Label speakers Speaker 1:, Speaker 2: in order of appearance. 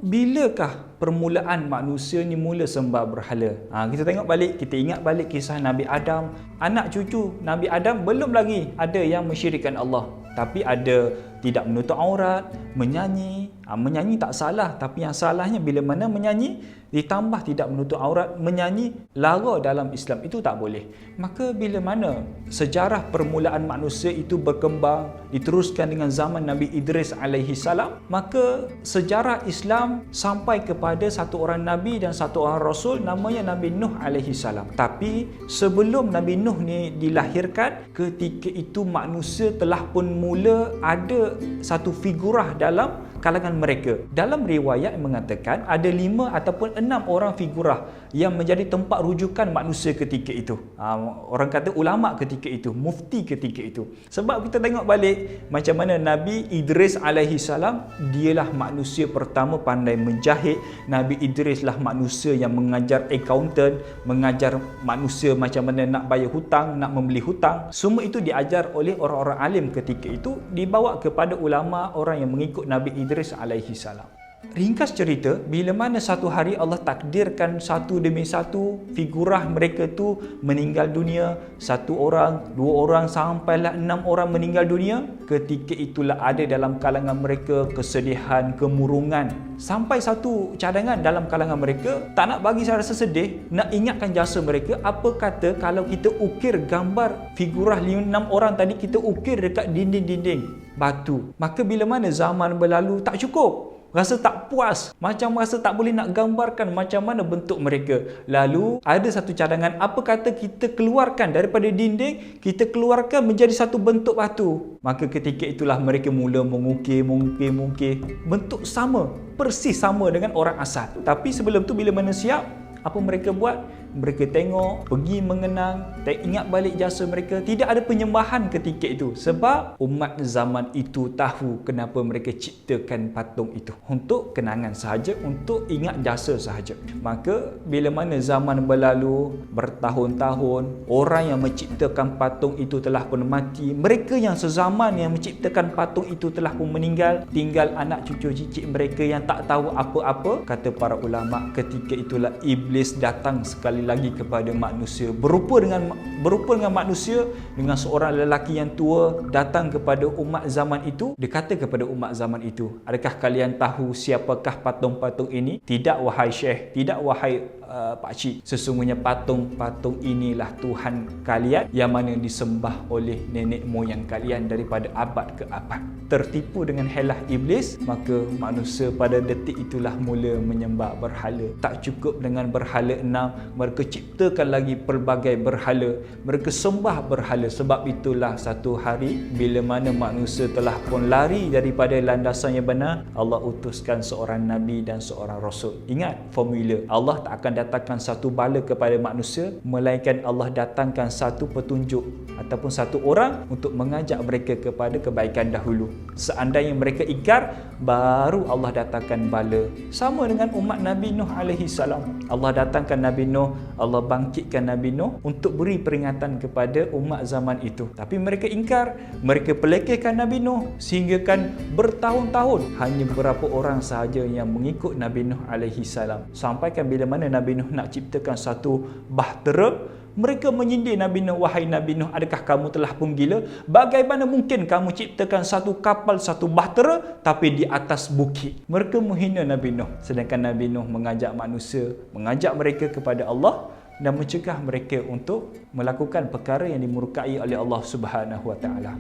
Speaker 1: bilakah permulaan manusia ni mula sembah berhala? Kita tengok balik, kita ingat balik kisah Nabi Adam. Anak cucu Nabi Adam belum lagi ada yang mensyirikkan Allah. Tapi ada tidak menutup aurat, menyanyi. Menyanyi tak salah, tapi yang salahnya bila mana menyanyi ditambah tidak menutup aurat, menyanyi lara dalam Islam, itu tak boleh. Maka bila mana sejarah permulaan manusia itu berkembang, diteruskan dengan zaman Nabi Idris alaihi salam, maka sejarah Islam sampai kepada satu orang Nabi dan satu orang Rasul namanya Nabi Nuh alaihi salam. Tapi sebelum Nabi Nuh ni dilahirkan, ketika itu manusia telah pun mula ada satu figurah dalam kalangan mereka. Dalam riwayat mengatakan ada 5 ataupun 6 orang figurah yang menjadi tempat rujukan manusia ketika itu. Orang kata ulama ketika itu, mufti ketika itu. Sebab kita tengok balik macam mana Nabi Idris alaihi salam, dialah manusia pertama pandai menjahit. Nabi Idris lah manusia yang mengajar accountant, mengajar manusia macam mana nak bayar hutang, nak membeli hutang. Semua itu diajar oleh orang-orang alim ketika itu, dibawa kepada ulama, orang yang mengikut Nabi Idris alaihi salam. Ringkas cerita, bila mana satu hari Allah takdirkan satu demi satu figurah mereka tu meninggal dunia, 1 orang, 2 orang, sampailah 6 orang meninggal dunia. Ketika itulah ada dalam kalangan mereka kesedihan, kemurungan. Sampai satu cadangan dalam kalangan mereka, tak nak bagi saya rasa sedih, nak ingatkan jasa mereka. Apa kata kalau kita ukir gambar figurah 6 orang tadi, kita ukir dekat dinding-dinding batu. Maka bila mana zaman berlalu tak cukup, rasa tak puas, macam rasa tak boleh nak gambarkan macam mana bentuk mereka. Lalu ada satu cadangan, apa kata kita keluarkan daripada dinding, kita keluarkan menjadi satu bentuk batu. Maka ketika itulah mereka mula mengukir bentuk sama, persis sama dengan orang asal. Tapi sebelum tu bila mana siap, apa mereka buat? Mereka tengok, pergi mengenang, ingat balik jasa mereka. Tidak ada penyembahan ketika itu. Sebab umat zaman itu tahu kenapa mereka ciptakan patung itu. Untuk kenangan sahaja, untuk ingat jasa sahaja. Maka bila mana zaman berlalu, bertahun-tahun, orang yang menciptakan patung itu telah pun mati. Mereka yang sezaman yang menciptakan patung itu telah pun meninggal. Tinggal anak cucu cicit mereka yang tak tahu apa-apa. Kata para ulama, ketika itulah iblis datang sekali lagi kepada manusia, berupa dengan manusia, dengan seorang lelaki yang tua, datang kepada umat zaman itu. Dia kata kepada umat zaman itu, adakah kalian tahu siapakah patung-patung ini? Tidak wahai syekh, tidak wahai pakcik, sesungguhnya patung-patung inilah Tuhan kalian yang mana disembah oleh nenek moyang kalian daripada abad ke abad. Tertipu dengan helah iblis, maka manusia pada detik itulah mula menyembah berhala. Tak cukup dengan berhala 6, mereka ciptakan lagi pelbagai berhala, mereka sembah berhala. Sebab itulah satu hari bila mana manusia telah pun lari daripada landasan yang benar, Allah utuskan seorang Nabi dan seorang Rasul. Ingat formula, Allah tak akan datangkan satu bala kepada manusia, melainkan Allah datangkan satu petunjuk ataupun satu orang untuk mengajak mereka kepada kebaikan dahulu. Seandainya mereka ingkar, baru Allah datangkan bala. Sama dengan umat Nabi Nuh alaihi salam. Allah datangkan Nabi Nuh, Allah bangkitkan Nabi Nuh untuk beri peringatan kepada umat zaman itu. Tapi mereka ingkar, mereka pelekehkan Nabi Nuh sehingga kan bertahun-tahun hanya beberapa orang sahaja yang mengikut Nabi Nuh alaihi salam. Sampaikan bila mana Nabi Nuh nak ciptakan satu bahtera, mereka menyindir Nabi Nuh, wahai Nabi Nuh, adakah kamu telah pun gila? Bagaimana mungkin kamu ciptakan satu kapal, satu bahtera tapi di atas bukit? Mereka menghina Nabi Nuh. Sedangkan Nabi Nuh mengajak manusia, mengajak mereka kepada Allah dan mencegah mereka untuk melakukan perkara yang dimurkai oleh Allah Subhanahu wa taala.